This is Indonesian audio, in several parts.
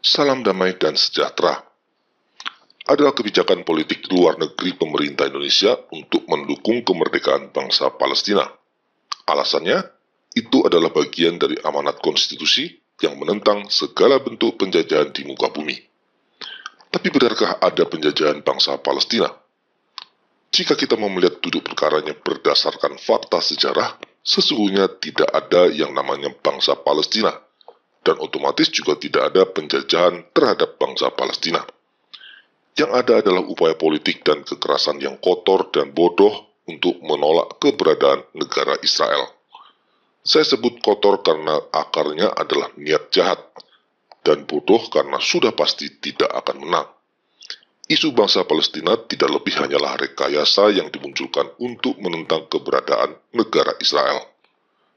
Salam damai dan sejahtera adalah kebijakan politik luar negeri pemerintah Indonesia untuk mendukung kemerdekaan bangsa Palestina. Alasannya, itu adalah bagian dari amanat konstitusi yang menentang segala bentuk penjajahan di muka bumi. Tapi benarkah ada penjajahan bangsa Palestina? Jika kita mau melihat duduk perkaranya berdasarkan fakta sejarah, sesungguhnya tidak ada yang namanya bangsa Palestina, dan otomatis juga tidak ada penjajahan terhadap bangsa Palestina. Yang ada adalah upaya politik dan kekerasan yang kotor dan bodoh untuk menolak keberadaan negara Israel. Saya sebut kotor karena akarnya adalah niat jahat, dan bodoh karena sudah pasti tidak akan menang. Isu bangsa Palestina tidak lebih hanyalah rekayasa yang dimunculkan untuk menentang keberadaan negara Israel.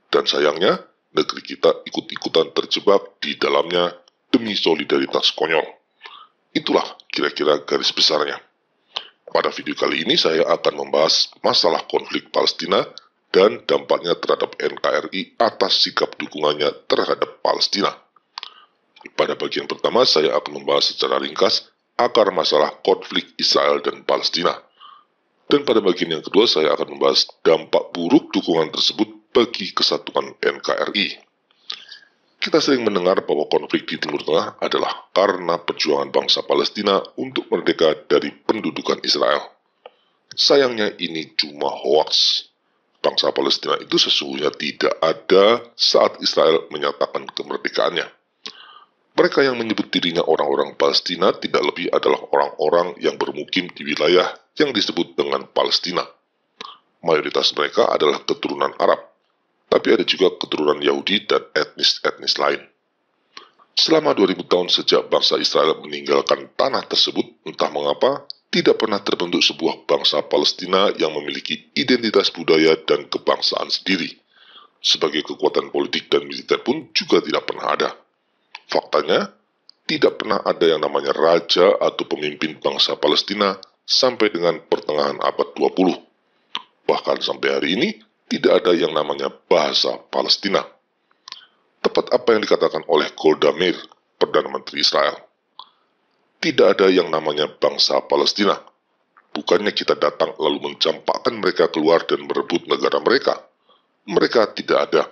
Dan sayangnya, negeri kita ikut-ikutan terjebak di dalamnya demi solidaritas konyol. Itulah kira-kira garis besarnya. Pada video kali ini saya akan membahas masalah konflik Palestina dan dampaknya terhadap NKRI atas sikap dukungannya terhadap Palestina. Pada bagian pertama saya akan membahas secara ringkas akar masalah konflik Israel dan Palestina. Dan pada bagian yang kedua saya akan membahas dampak buruk dukungan tersebut bagi kesatuan NKRI. Kita sering mendengar bahwa konflik di Timur Tengah adalah karena perjuangan bangsa Palestina untuk merdeka dari pendudukan Israel. Sayangnya ini cuma hoaks. Bangsa Palestina itu sesungguhnya tidak ada saat Israel menyatakan kemerdekaannya. Mereka yang menyebut dirinya orang-orang Palestina tidak lebih adalah orang-orang yang bermukim di wilayah yang disebut dengan Palestina. Mayoritas mereka adalah keturunan Arab, tapi ada juga keturunan Yahudi dan etnis-etnis lain. Selama 2000 tahun sejak bangsa Israel meninggalkan tanah tersebut, entah mengapa, tidak pernah terbentuk sebuah bangsa Palestina yang memiliki identitas budaya dan kebangsaan sendiri. Sebagai kekuatan politik dan militer pun juga tidak pernah ada. Faktanya, tidak pernah ada yang namanya raja atau pemimpin bangsa Palestina sampai dengan pertengahan abad 20. Bahkan sampai hari ini, tidak ada yang namanya bahasa Palestina. Tepat apa yang dikatakan oleh Golda Meir, Perdana Menteri Israel. Tidak ada yang namanya bangsa Palestina. Bukannya kita datang lalu mencampakkan mereka keluar dan merebut negara mereka. Mereka tidak ada.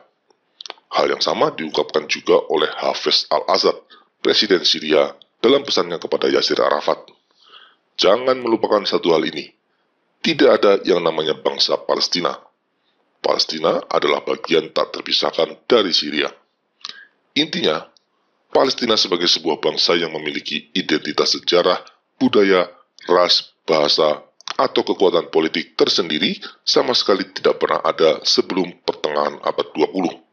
Hal yang sama diungkapkan juga oleh Hafez al-Assad, Presiden Syria, dalam pesannya kepada Yasir Arafat. Jangan melupakan satu hal ini. Tidak ada yang namanya bangsa Palestina. Palestina adalah bagian tak terpisahkan dari Syria. Intinya, Palestina sebagai sebuah bangsa yang memiliki identitas sejarah, budaya, ras, bahasa, atau kekuatan politik tersendiri sama sekali tidak pernah ada sebelum pertengahan abad 20.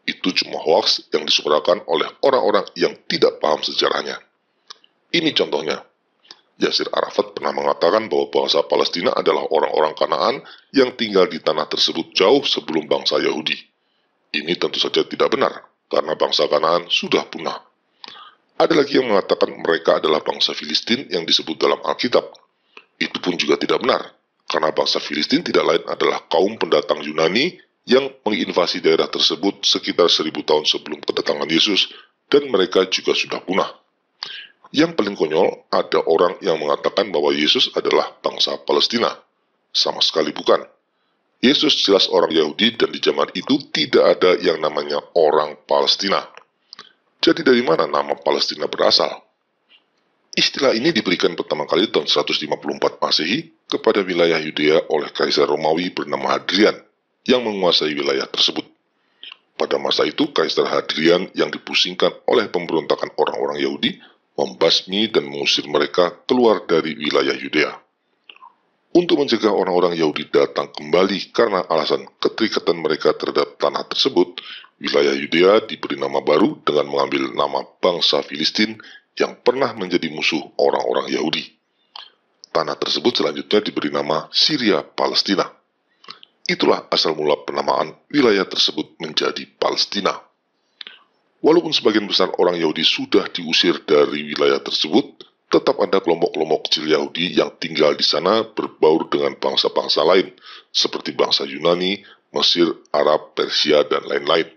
Itu cuma hoaks yang disuarakan oleh orang-orang yang tidak paham sejarahnya. Ini contohnya. Yasir Arafat pernah mengatakan bahwa bangsa Palestina adalah orang-orang Kanaan yang tinggal di tanah tersebut jauh sebelum bangsa Yahudi. Ini tentu saja tidak benar, karena bangsa Kanaan sudah punah. Ada lagi yang mengatakan mereka adalah bangsa Filistin yang disebut dalam Alkitab. Itu pun juga tidak benar, karena bangsa Filistin tidak lain adalah kaum pendatang Yunani yang menginvasi daerah tersebut sekitar 1000 tahun sebelum kedatangan Yesus, dan mereka juga sudah punah. Yang paling konyol, ada orang yang mengatakan bahwa Yesus adalah bangsa Palestina. Sama sekali bukan. Yesus jelas orang Yahudi dan di zaman itu tidak ada yang namanya orang Palestina. Jadi dari mana nama Palestina berasal? Istilah ini diberikan pertama kali tahun 154 Masehi kepada wilayah Yudea oleh Kaisar Romawi bernama Hadrian yang menguasai wilayah tersebut. Pada masa itu, Kaisar Hadrian yang dipusingkan oleh pemberontakan orang-orang Yahudi membasmi dan mengusir mereka keluar dari wilayah Yudea. Untuk mencegah orang-orang Yahudi datang kembali karena alasan keterikatan mereka terhadap tanah tersebut, wilayah Yudea diberi nama baru dengan mengambil nama bangsa Filistin yang pernah menjadi musuh orang-orang Yahudi. Tanah tersebut selanjutnya diberi nama Syria Palestina. Itulah asal mula penamaan wilayah tersebut menjadi Palestina. Walaupun sebagian besar orang Yahudi sudah diusir dari wilayah tersebut, tetap ada kelompok-kelompok kecil Yahudi yang tinggal di sana berbaur dengan bangsa-bangsa lain, seperti bangsa Yunani, Mesir, Arab, Persia, dan lain-lain.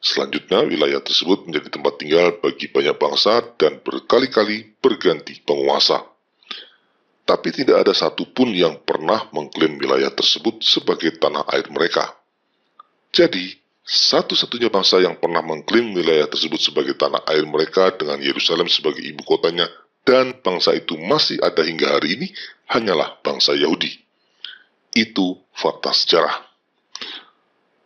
Selanjutnya, wilayah tersebut menjadi tempat tinggal bagi banyak bangsa dan berkali-kali berganti penguasa. Tapi tidak ada satupun yang pernah mengklaim wilayah tersebut sebagai tanah air mereka. Jadi, satu-satunya bangsa yang pernah mengklaim wilayah tersebut sebagai tanah air mereka dengan Yerusalem sebagai ibu kotanya dan bangsa itu masih ada hingga hari ini hanyalah bangsa Yahudi. Itu fakta sejarah.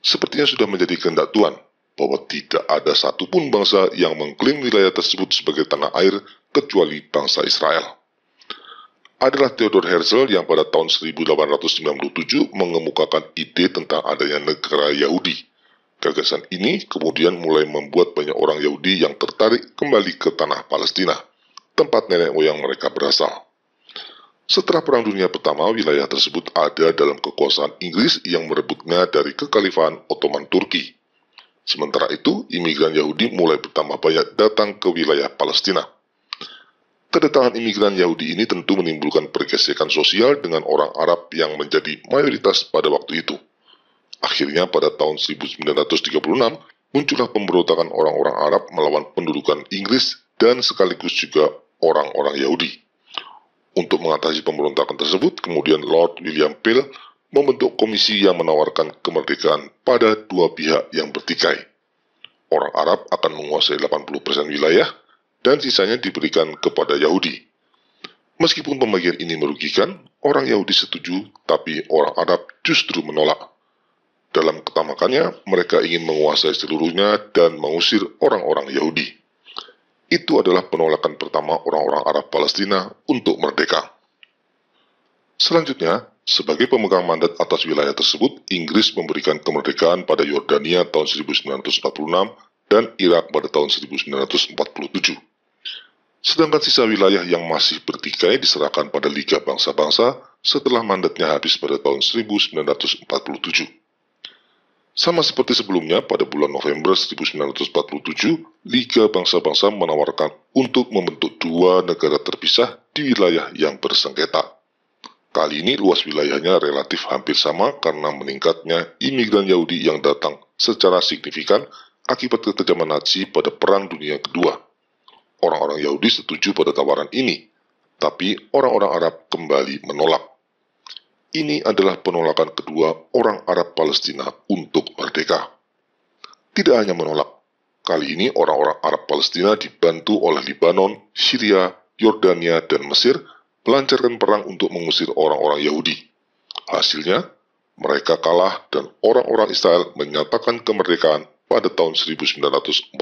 Sepertinya sudah menjadi kehendak Tuhan bahwa tidak ada satupun bangsa yang mengklaim wilayah tersebut sebagai tanah air kecuali bangsa Israel. Adalah Theodor Herzl yang pada tahun 1897 mengemukakan ide tentang adanya negara Yahudi. Gagasan ini kemudian mulai membuat banyak orang Yahudi yang tertarik kembali ke tanah Palestina, tempat nenek moyang mereka berasal. Setelah Perang Dunia Pertama, wilayah tersebut ada dalam kekuasaan Inggris yang merebutnya dari kekhalifahan Ottoman Turki. Sementara itu, imigran Yahudi mulai bertambah banyak datang ke wilayah Palestina. Kedatangan imigran Yahudi ini tentu menimbulkan pergesekan sosial dengan orang Arab yang menjadi mayoritas pada waktu itu. Akhirnya pada tahun 1936, muncullah pemberontakan orang-orang Arab melawan pendudukan Inggris dan sekaligus juga orang-orang Yahudi. Untuk mengatasi pemberontakan tersebut, kemudian Lord William Peel membentuk komisi yang menawarkan kemerdekaan pada dua pihak yang bertikai. Orang Arab akan menguasai 80% wilayah, dan sisanya diberikan kepada Yahudi. Meskipun pembagian ini merugikan, orang Yahudi setuju, tapi orang Arab justru menolak. Dalam ketamakannya, mereka ingin menguasai seluruhnya dan mengusir orang-orang Yahudi. Itu adalah penolakan pertama orang-orang Arab Palestina untuk merdeka. Selanjutnya, sebagai pemegang mandat atas wilayah tersebut, Inggris memberikan kemerdekaan pada Yordania tahun 1946 dan Irak pada tahun 1947. Sedangkan sisa wilayah yang masih bertikai diserahkan pada Liga Bangsa-Bangsa setelah mandatnya habis pada tahun 1947. Sama seperti sebelumnya, pada bulan November 1947, Liga Bangsa-Bangsa menawarkan untuk membentuk dua negara terpisah di wilayah yang bersengketa. Kali ini luas wilayahnya relatif hampir sama karena meningkatnya imigran Yahudi yang datang secara signifikan akibat kekejaman Nazi pada Perang Dunia Kedua. Orang-orang Yahudi setuju pada tawaran ini, tapi orang-orang Arab kembali menolak. Ini adalah penolakan kedua orang Arab Palestina untuk merdeka. Tidak hanya menolak, kali ini orang-orang Arab Palestina dibantu oleh Lebanon, Syria, Yordania, dan Mesir melancarkan perang untuk mengusir orang-orang Yahudi. Hasilnya, mereka kalah dan orang-orang Israel menyatakan kemerdekaan pada tahun 1948.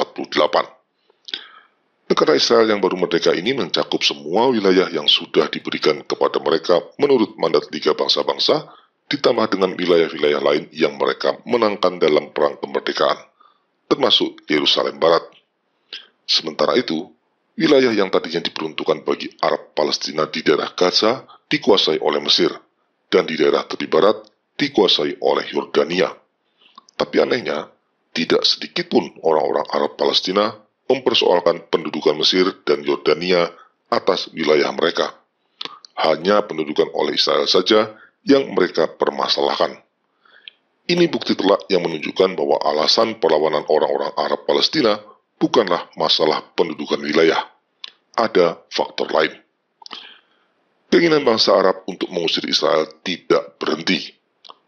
Negara Israel yang baru merdeka ini mencakup semua wilayah yang sudah diberikan kepada mereka menurut mandat Liga Bangsa-Bangsa, ditambah dengan wilayah-wilayah lain yang mereka menangkan dalam perang kemerdekaan, termasuk Yerusalem Barat. Sementara itu, wilayah yang tadinya diperuntukkan bagi Arab Palestina di daerah Gaza dikuasai oleh Mesir, dan di daerah tepi barat dikuasai oleh Yordania. Tapi anehnya, tidak sedikit pun orang-orang Arab Palestina mempersoalkan pendudukan Mesir dan Yordania atas wilayah mereka. Hanya pendudukan oleh Israel saja yang mereka permasalahkan. Ini bukti telak yang menunjukkan bahwa alasan perlawanan orang-orang Arab Palestina bukanlah masalah pendudukan wilayah. Ada faktor lain. Keinginan bangsa Arab untuk mengusir Israel tidak berhenti.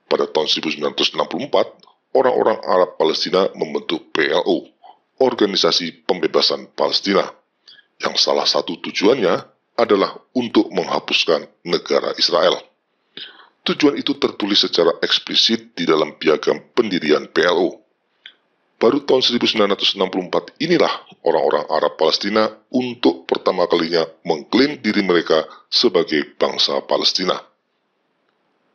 Pada tahun 1964, orang-orang Arab Palestina membentuk PLO, Organisasi Pembebasan Palestina, yang salah satu tujuannya adalah untuk menghapuskan negara Israel. Tujuan itu tertulis secara eksplisit di dalam piagam pendirian PLO. Baru tahun 1964 inilah orang-orang Arab Palestina untuk pertama kalinya mengklaim diri mereka sebagai bangsa Palestina.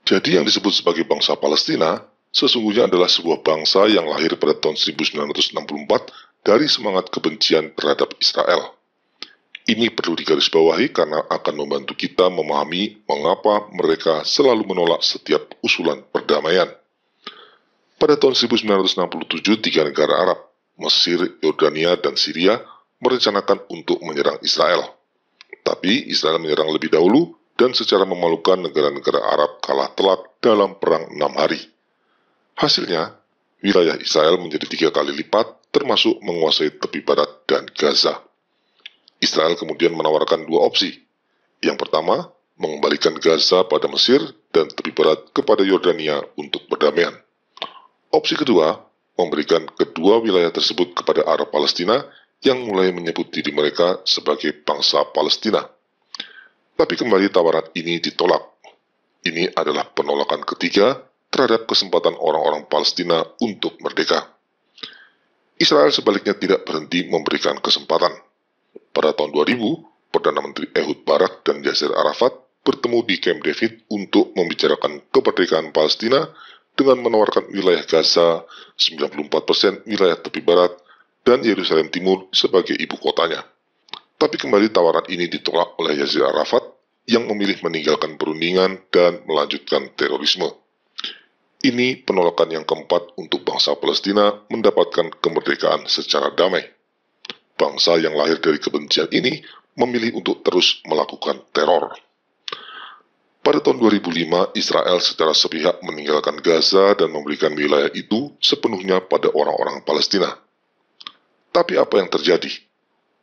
Jadi yang disebut sebagai bangsa Palestina sesungguhnya adalah sebuah bangsa yang lahir pada tahun 1964 dari semangat kebencian terhadap Israel. Ini perlu digarisbawahi karena akan membantu kita memahami mengapa mereka selalu menolak setiap usulan perdamaian. Pada tahun 1967, tiga negara Arab, Mesir, Yordania, dan Syria, merencanakan untuk menyerang Israel. Tapi Israel menyerang lebih dahulu dan secara memalukan negara-negara Arab kalah telak dalam perang 6 hari. Hasilnya, wilayah Israel menjadi 3 kali lipat termasuk menguasai tepi barat dan Gaza. Israel kemudian menawarkan dua opsi. Yang pertama, mengembalikan Gaza pada Mesir dan tepi barat kepada Yordania untuk perdamaian. Opsi kedua, memberikan kedua wilayah tersebut kepada Arab Palestina yang mulai menyebut diri mereka sebagai bangsa Palestina. Tapi kembali tawaran ini ditolak. Ini adalah penolakan ketiga terhadap kesempatan orang-orang Palestina untuk merdeka. Israel sebaliknya tidak berhenti memberikan kesempatan. Pada tahun 2000, Perdana Menteri Ehud Barak dan Yasser Arafat bertemu di Camp David untuk membicarakan kemerdekaan Palestina dengan menawarkan wilayah Gaza, 94% wilayah tepi barat, dan Yerusalem Timur sebagai ibu kotanya. Tapi kembali tawaran ini ditolak oleh Yasser Arafat yang memilih meninggalkan perundingan dan melanjutkan terorisme. Ini penolakan yang keempat untuk bangsa Palestina mendapatkan kemerdekaan secara damai. Bangsa yang lahir dari kebencian ini memilih untuk terus melakukan teror. Pada tahun 2005, Israel secara sepihak meninggalkan Gaza dan memberikan wilayah itu sepenuhnya pada orang-orang Palestina. Tapi apa yang terjadi?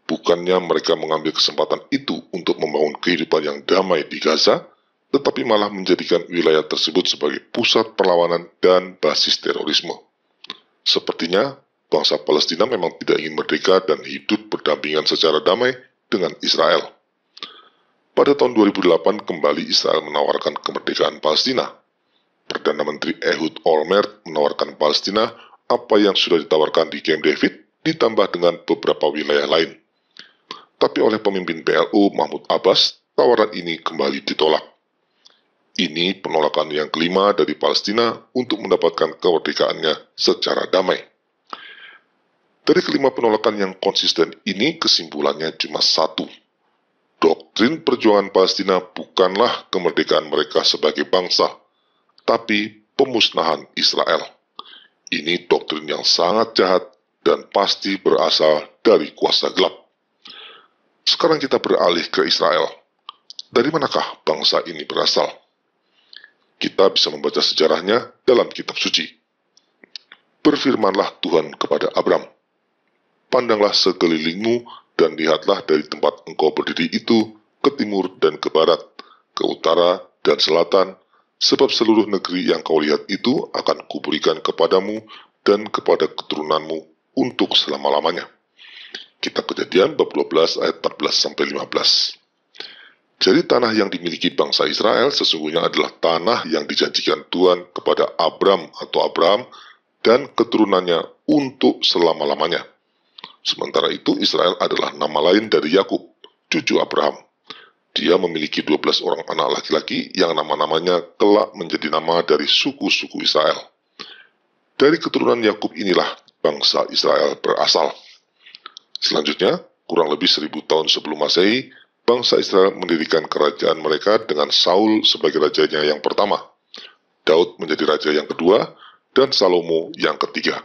Bukannya mereka mengambil kesempatan itu untuk membangun kehidupan yang damai di Gaza, tetapi malah menjadikan wilayah tersebut sebagai pusat perlawanan dan basis terorisme. Sepertinya, bangsa Palestina memang tidak ingin merdeka dan hidup berdampingan secara damai dengan Israel. Pada tahun 2008, kembali Israel menawarkan kemerdekaan Palestina. Perdana Menteri Ehud Olmert menawarkan Palestina apa yang sudah ditawarkan di Camp David, ditambah dengan beberapa wilayah lain. Tapi oleh pemimpin PLO Mahmud Abbas, tawaran ini kembali ditolak. Ini penolakan yang kelima dari Palestina untuk mendapatkan kemerdekaannya secara damai. Dari kelima penolakan yang konsisten ini, kesimpulannya cuma satu. Doktrin perjuangan Palestina bukanlah kemerdekaan mereka sebagai bangsa, tapi pemusnahan Israel. Ini doktrin yang sangat jahat dan pasti berasal dari kuasa gelap. Sekarang kita beralih ke Israel. Dari manakah bangsa ini berasal? Kita bisa membaca sejarahnya dalam kitab suci. Berfirmanlah Tuhan kepada Abram, pandanglah sekelilingmu dan lihatlah dari tempat engkau berdiri itu ke timur dan ke barat, ke utara dan selatan, sebab seluruh negeri yang kau lihat itu akan kuberikan kepadamu dan kepada keturunanmu untuk selama-lamanya. Kitab Kejadian bab 12 ayat 14-15. Jadi tanah yang dimiliki bangsa Israel sesungguhnya adalah tanah yang dijanjikan Tuhan kepada Abram atau Abraham dan keturunannya untuk selama-lamanya. Sementara itu Israel adalah nama lain dari Yakub, cucu Abraham. Dia memiliki 12 orang anak laki-laki yang nama-namanya kelak menjadi nama dari suku-suku Israel. Dari keturunan Yakub inilah bangsa Israel berasal. Selanjutnya, kurang lebih 1000 tahun sebelum Masehi, bangsa Israel mendirikan kerajaan mereka dengan Saul sebagai rajanya yang pertama, Daud menjadi raja yang kedua, dan Salomo yang ketiga.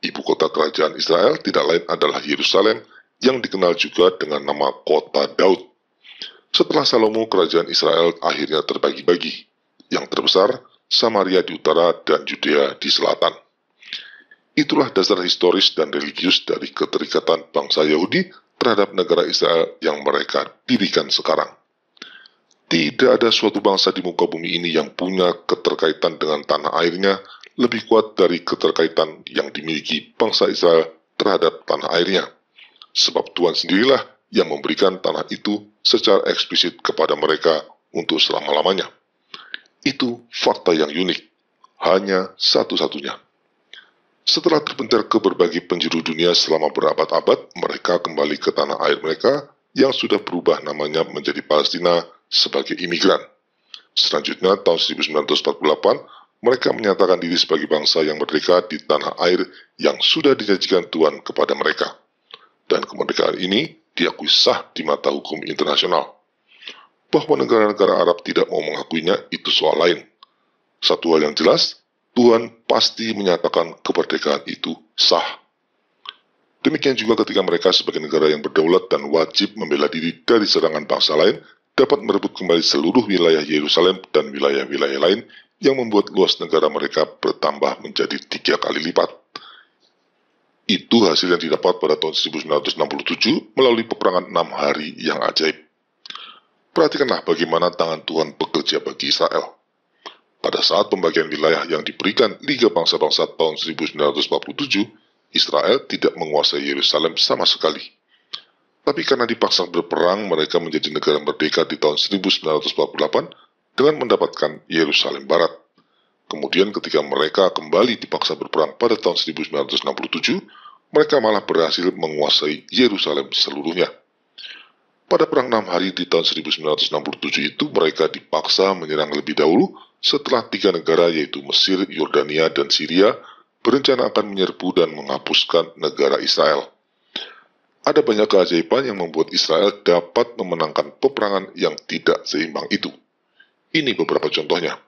Ibu kota kerajaan Israel tidak lain adalah Yerusalem, yang dikenal juga dengan nama kota Daud. Setelah Salomo, kerajaan Israel akhirnya terbagi-bagi. Yang terbesar, Samaria di utara dan Yudea di selatan. Itulah dasar historis dan religius dari keterikatan bangsa Yahudi terhadap negara Israel yang mereka dirikan sekarang. Tidak ada suatu bangsa di muka bumi ini yang punya keterkaitan dengan tanah airnya lebih kuat dari keterkaitan yang dimiliki bangsa Israel terhadap tanah airnya. Sebab Tuhan sendirilah yang memberikan tanah itu secara eksplisit kepada mereka untuk selama-lamanya. Itu fakta yang unik, hanya satu-satunya. Setelah terpencar ke berbagai penjuru dunia selama berabad-abad, mereka kembali ke tanah air mereka yang sudah berubah namanya menjadi Palestina sebagai imigran. Selanjutnya, tahun 1948, mereka menyatakan diri sebagai bangsa yang merdeka di tanah air yang sudah dijanjikan Tuhan kepada mereka. Dan kemerdekaan ini diakui sah di mata hukum internasional. Bahwa negara-negara Arab tidak mau mengakuinya itu soal lain. Satu hal yang jelas, Tuhan pasti menyatakan kemerdekaan itu sah. Demikian juga ketika mereka sebagai negara yang berdaulat dan wajib membela diri dari serangan bangsa lain, dapat merebut kembali seluruh wilayah Yerusalem dan wilayah-wilayah lain yang membuat luas negara mereka bertambah menjadi 3 kali lipat. Itu hasil yang didapat pada tahun 1967 melalui peperangan 6 hari yang ajaib. Perhatikanlah bagaimana tangan Tuhan bekerja bagi Israel. Pada saat pembagian wilayah yang diberikan Liga Bangsa-Bangsa tahun 1947, Israel tidak menguasai Yerusalem sama sekali. Tapi karena dipaksa berperang, mereka menjadi negara merdeka di tahun 1948 dengan mendapatkan Yerusalem Barat. Kemudian ketika mereka kembali dipaksa berperang pada tahun 1967, mereka malah berhasil menguasai Yerusalem seluruhnya. Pada perang 6 hari di tahun 1967 itu, mereka dipaksa menyerang lebih dahulu setelah 3 negara yaitu Mesir, Yordania, dan Syria berencana akan menyerbu dan menghapuskan negara Israel. Ada banyak keajaiban yang membuat Israel dapat memenangkan peperangan yang tidak seimbang itu. Ini beberapa contohnya.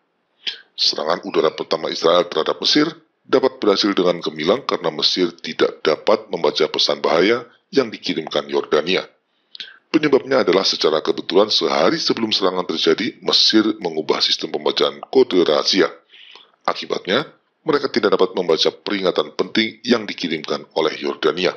Serangan udara pertama Israel terhadap Mesir dapat berhasil dengan gemilang karena Mesir tidak dapat membaca pesan bahaya yang dikirimkan Yordania. Penyebabnya adalah secara kebetulan sehari sebelum serangan terjadi, Mesir mengubah sistem pembacaan kode rahasia. Akibatnya, mereka tidak dapat membaca peringatan penting yang dikirimkan oleh Yordania.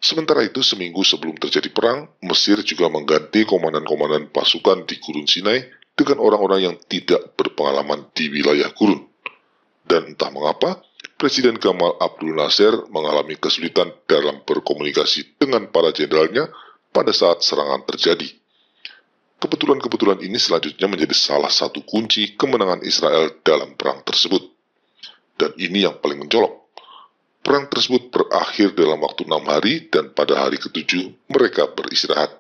Sementara itu, seminggu sebelum terjadi perang, Mesir juga mengganti komandan-komandan pasukan di Gurun Sinai dengan orang-orang yang tidak berpengalaman di wilayah gurun. Dan entah mengapa, Presiden Gamal Abdul Nasser mengalami kesulitan dalam berkomunikasi dengan para jenderalnya pada saat serangan terjadi. Kebetulan-kebetulan ini selanjutnya menjadi salah satu kunci kemenangan Israel dalam perang tersebut. Dan ini yang paling mencolok. Perang tersebut berakhir dalam waktu 6 hari dan pada hari ke-7 mereka beristirahat.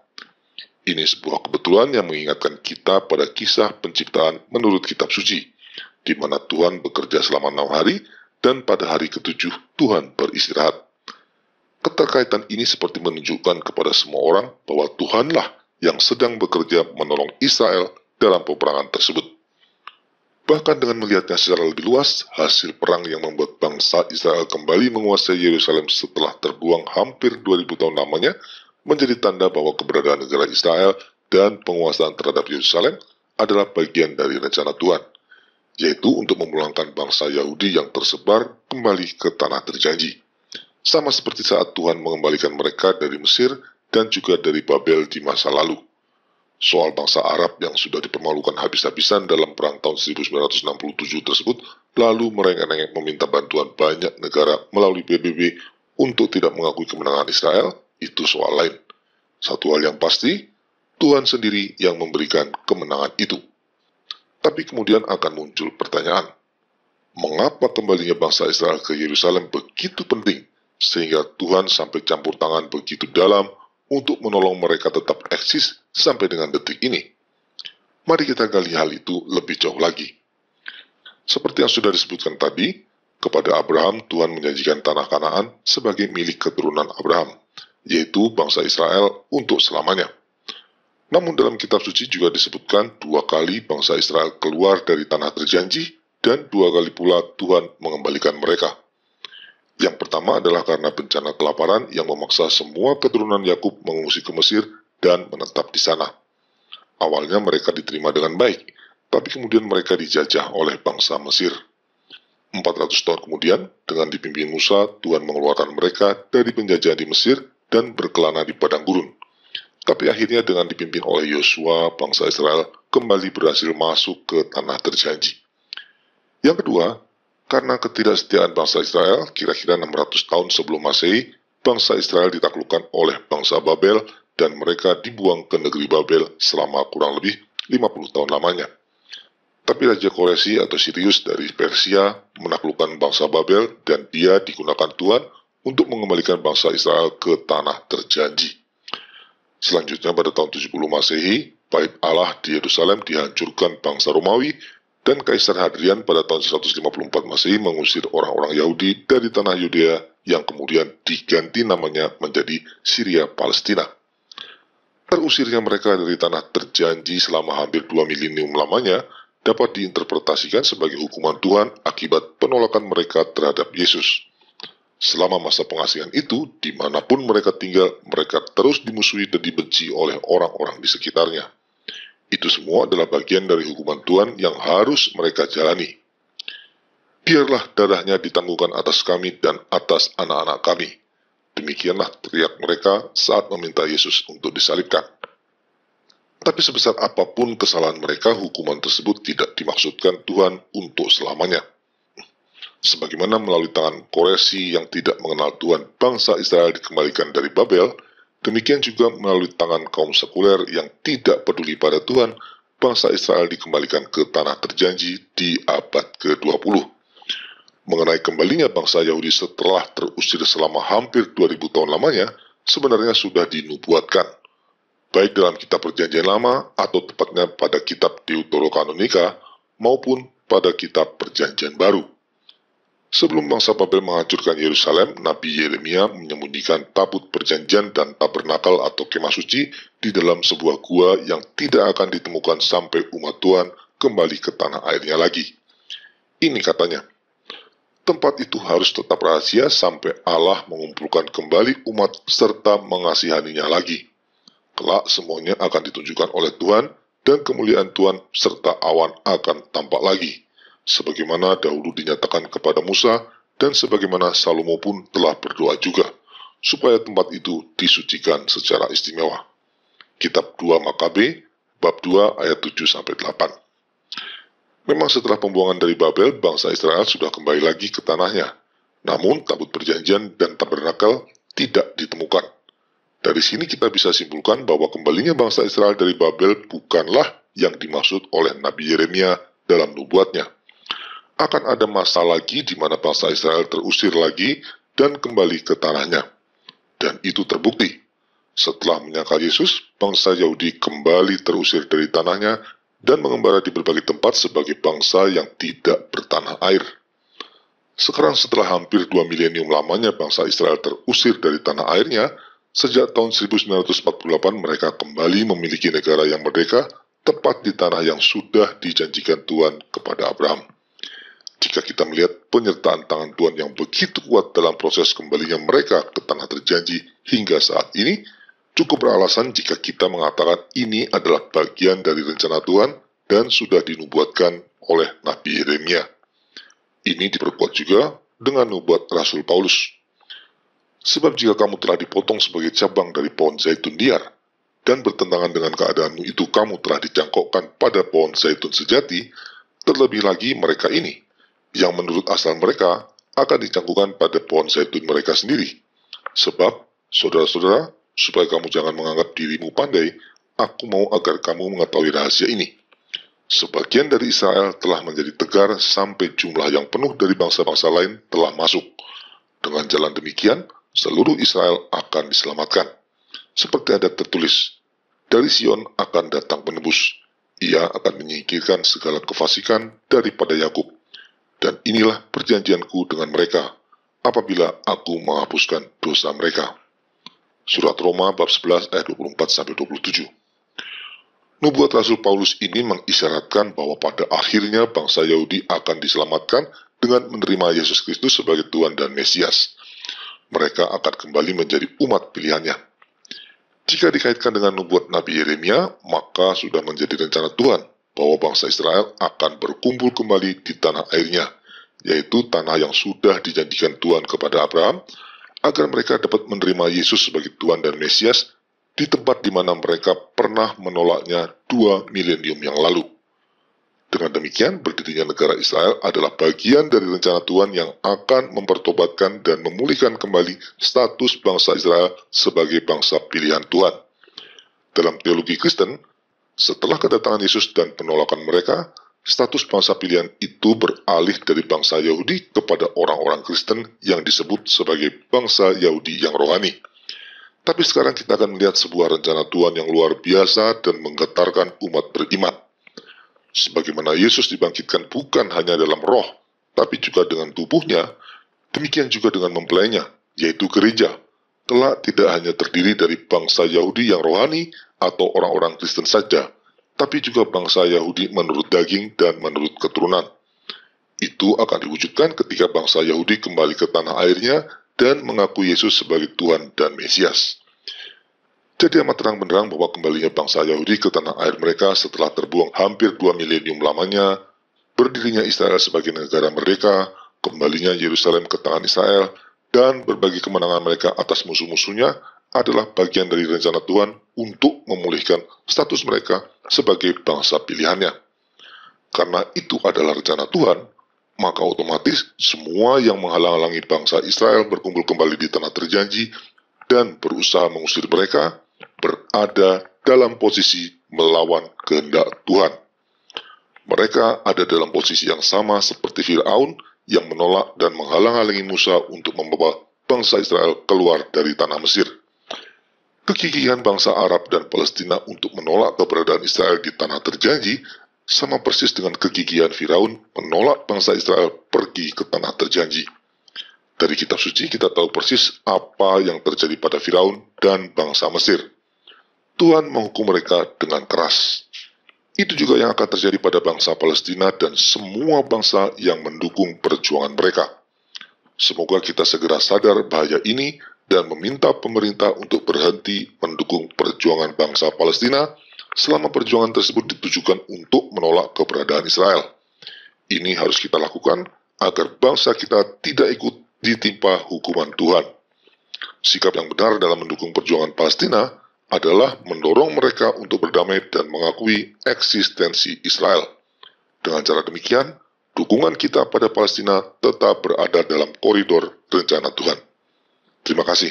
Ini sebuah kebetulan yang mengingatkan kita pada kisah penciptaan menurut kitab suci, di mana Tuhan bekerja selama 6 hari dan pada hari ke-7 Tuhan beristirahat. Keterkaitan ini seperti menunjukkan kepada semua orang bahwa Tuhanlah yang sedang bekerja menolong Israel dalam peperangan tersebut. Bahkan dengan melihatnya secara lebih luas, hasil perang yang membuat bangsa Israel kembali menguasai Yerusalem setelah terbuang hampir 2000 tahun lamanya, menjadi tanda bahwa keberadaan negara Israel dan penguasaan terhadap Yerusalem adalah bagian dari rencana Tuhan, yaitu untuk memulangkan bangsa Yahudi yang tersebar kembali ke tanah terjanji. Sama seperti saat Tuhan mengembalikan mereka dari Mesir dan juga dari Babel di masa lalu. Soal bangsa Arab yang sudah dipermalukan habis-habisan dalam perang tahun 1967 tersebut, lalu merengek-rengek meminta bantuan banyak negara melalui PBB untuk tidak mengakui kemenangan Israel, itu soal lain. Satu hal yang pasti, Tuhan sendiri yang memberikan kemenangan itu. Tapi kemudian akan muncul pertanyaan, mengapa kembalinya bangsa Israel ke Yerusalem begitu penting, sehingga Tuhan sampai campur tangan begitu dalam untuk menolong mereka tetap eksis sampai dengan detik ini? Mari kita gali hal itu lebih jauh lagi. Seperti yang sudah disebutkan tadi, kepada Abraham Tuhan menjanjikan tanah Kanaan sebagai milik keturunan Abraham, yaitu bangsa Israel untuk selamanya. Namun dalam kitab suci juga disebutkan 2 kali bangsa Israel keluar dari tanah terjanji dan 2 kali pula Tuhan mengembalikan mereka. Yang pertama adalah karena bencana kelaparan yang memaksa semua keturunan Yakub mengungsi ke Mesir dan menetap di sana. Awalnya mereka diterima dengan baik, tapi kemudian mereka dijajah oleh bangsa Mesir. 400 tahun kemudian, dengan dipimpin Musa, Tuhan mengeluarkan mereka dari penjajahan di Mesir dan berkelana di padang gurun. Tapi akhirnya dengan dipimpin oleh Yosua, bangsa Israel kembali berhasil masuk ke tanah terjanji. Yang kedua, karena ketidaksetiaan bangsa Israel, kira-kira 600 tahun sebelum Masehi, bangsa Israel ditaklukkan oleh bangsa Babel dan mereka dibuang ke negeri Babel selama kurang lebih 50 tahun lamanya. Tapi Raja Koresi atau Sirius dari Persia menaklukkan bangsa Babel dan dia digunakan Tuhan untuk mengembalikan bangsa Israel ke tanah terjanji. Selanjutnya pada tahun 70 Masehi, Bait Allah di Yerusalem dihancurkan bangsa Romawi dan Kaisar Hadrian pada tahun 154 Masehi mengusir orang-orang Yahudi dari tanah Yudea yang kemudian diganti namanya menjadi Syria Palestina. Terusirnya mereka dari tanah terjanji selama hampir 2 milenium lamanya dapat diinterpretasikan sebagai hukuman Tuhan akibat penolakan mereka terhadap Yesus. Selama masa pengasihan itu, dimanapun mereka tinggal, mereka terus dimusuhi dan dibenci oleh orang-orang di sekitarnya. Itu semua adalah bagian dari hukuman Tuhan yang harus mereka jalani. biarlah darahnya ditanggungkan atas kami dan atas anak-anak kami. Demikianlah teriak mereka saat meminta Yesus untuk disalibkan. Tapi sebesar apapun kesalahan mereka, hukuman tersebut tidak dimaksudkan Tuhan untuk selamanya. Sebagaimana melalui tangan Koresi yang tidak mengenal Tuhan, bangsa Israel dikembalikan dari Babel, demikian juga melalui tangan kaum sekuler yang tidak peduli pada Tuhan, bangsa Israel dikembalikan ke tanah terjanji di abad ke-20. Mengenai kembalinya bangsa Yahudi setelah terusir selama hampir 2000 tahun lamanya, sebenarnya sudah dinubuatkan, baik dalam kitab Perjanjian Lama atau tepatnya pada kitab Deuterokanonika maupun pada kitab Perjanjian Baru. Sebelum bangsa Babel menghancurkan Yerusalem, Nabi Yeremia menyembunyikan tabut perjanjian dan tabernakel atau kemah suci di dalam sebuah gua yang tidak akan ditemukan sampai umat Tuhan kembali ke tanah airnya lagi. Ini katanya, tempat itu harus tetap rahasia sampai Allah mengumpulkan kembali umat serta mengasihaninya lagi. Kelak semuanya akan ditunjukkan oleh Tuhan dan kemuliaan Tuhan serta awan akan tampak lagi, sebagaimana dahulu dinyatakan kepada Musa dan sebagaimana Salomo pun telah berdoa juga, supaya tempat itu disucikan secara istimewa. Kitab 2 Makabe, bab 2 ayat 7-8. Memang setelah pembuangan dari Babel, bangsa Israel sudah kembali lagi ke tanahnya. Namun tabut perjanjian dan tabernakel tidak ditemukan. Dari sini kita bisa simpulkan bahwa kembalinya bangsa Israel dari Babel bukanlah yang dimaksud oleh Nabi Yeremia dalam nubuatnya. Akan ada masa lagi di mana bangsa Israel terusir lagi dan kembali ke tanahnya. Dan itu terbukti. Setelah menyangkal Yesus, bangsa Yahudi kembali terusir dari tanahnya dan mengembara di berbagai tempat sebagai bangsa yang tidak bertanah air. Sekarang setelah hampir 2 milenium lamanya bangsa Israel terusir dari tanah airnya, sejak tahun 1948 mereka kembali memiliki negara yang merdeka, tepat di tanah yang sudah dijanjikan Tuhan kepada Abraham. Jika kita melihat penyertaan tangan Tuhan yang begitu kuat dalam proses kembalinya mereka ke tanah terjanji hingga saat ini, cukup beralasan jika kita mengatakan ini adalah bagian dari rencana Tuhan dan sudah dinubuatkan oleh Nabi Yeremia. Ini diperkuat juga dengan nubuat Rasul Paulus. Sebab jika kamu telah dipotong sebagai cabang dari pohon zaitun liar, dan bertentangan dengan keadaanmu itu kamu telah dicangkokkan pada pohon zaitun sejati, terlebih lagi mereka ini, yang menurut asal mereka akan dicangkokkan pada pohon zaitun mereka sendiri. Sebab, saudara-saudara, supaya kamu jangan menganggap dirimu pandai, aku mau agar kamu mengetahui rahasia ini. Sebagian dari Israel telah menjadi tegar sampai jumlah yang penuh dari bangsa-bangsa lain telah masuk. Dengan jalan demikian, seluruh Israel akan diselamatkan. Seperti ada tertulis, dari Sion akan datang penebus. Ia akan menyingkirkan segala kefasikan daripada Yakub. Dan inilah perjanjianku dengan mereka, apabila aku menghapuskan dosa mereka. Surat Roma bab 11 ayat 24-27. Nubuat Rasul Paulus ini mengisyaratkan bahwa pada akhirnya bangsa Yahudi akan diselamatkan dengan menerima Yesus Kristus sebagai Tuhan dan Mesias. Mereka akan kembali menjadi umat pilihannya. Jika dikaitkan dengan nubuat Nabi Yeremia, maka sudah menjadi rencana Tuhan bahwa bangsa Israel akan berkumpul kembali di tanah airnya, yaitu tanah yang sudah dijanjikan Tuhan kepada Abraham, agar mereka dapat menerima Yesus sebagai Tuhan dan Mesias di tempat di mana mereka pernah menolaknya 2 milenium yang lalu. Dengan demikian, berdirinya negara Israel adalah bagian dari rencana Tuhan yang akan mempertobatkan dan memulihkan kembali status bangsa Israel sebagai bangsa pilihan Tuhan. Dalam teologi Kristen, setelah kedatangan Yesus dan penolakan mereka, status bangsa pilihan itu beralih dari bangsa Yahudi kepada orang-orang Kristen yang disebut sebagai bangsa Yahudi yang rohani. Tapi sekarang kita akan melihat sebuah rencana Tuhan yang luar biasa dan menggetarkan umat beriman. Sebagaimana Yesus dibangkitkan bukan hanya dalam roh, tapi juga dengan tubuhnya, demikian juga dengan mempelainya, yaitu gereja, kelak tidak hanya terdiri dari bangsa Yahudi yang rohani atau orang-orang Kristen saja, tapi juga bangsa Yahudi menurut daging dan menurut keturunan. Itu akan diwujudkan ketika bangsa Yahudi kembali ke tanah airnya dan mengaku Yesus sebagai Tuhan dan Mesias. Jadi amat terang benderang bahwa kembalinya bangsa Yahudi ke tanah air mereka setelah terbuang hampir 2 milenium lamanya, berdirinya Israel sebagai negara merdeka, kembalinya Yerusalem ke tangan Israel, dan berbagai kemenangan mereka atas musuh-musuhnya adalah bagian dari rencana Tuhan untuk memulihkan status mereka sebagai bangsa pilihannya. Karena itu adalah rencana Tuhan, maka otomatis semua yang menghalang-halangi bangsa Israel berkumpul kembali di tanah terjanji dan berusaha mengusir mereka berada dalam posisi melawan kehendak Tuhan. Mereka ada dalam posisi yang sama seperti Firaun yang menolak dan menghalang-halangi Musa untuk membawa bangsa Israel keluar dari tanah Mesir. Kegigihan bangsa Arab dan Palestina untuk menolak keberadaan Israel di tanah terjanji sama persis dengan kegigihan Firaun menolak bangsa Israel pergi ke tanah terjanji. Dari kitab suci kita tahu persis apa yang terjadi pada Firaun dan bangsa Mesir. Tuhan menghukum mereka dengan keras. Itu juga yang akan terjadi pada bangsa Palestina dan semua bangsa yang mendukung perjuangan mereka. Semoga kita segera sadar bahaya ini dan meminta pemerintah untuk berhenti mendukung perjuangan bangsa Palestina selama perjuangan tersebut ditujukan untuk menolak keberadaan Israel. Ini harus kita lakukan agar bangsa kita tidak ikut ditimpa hukuman Tuhan. Sikap yang benar dalam mendukung perjuangan Palestina adalah mendorong mereka untuk berdamai dan mengakui eksistensi Israel. Dengan cara demikian, dukungan kita pada Palestina tetap berada dalam koridor rencana Tuhan. Terima kasih.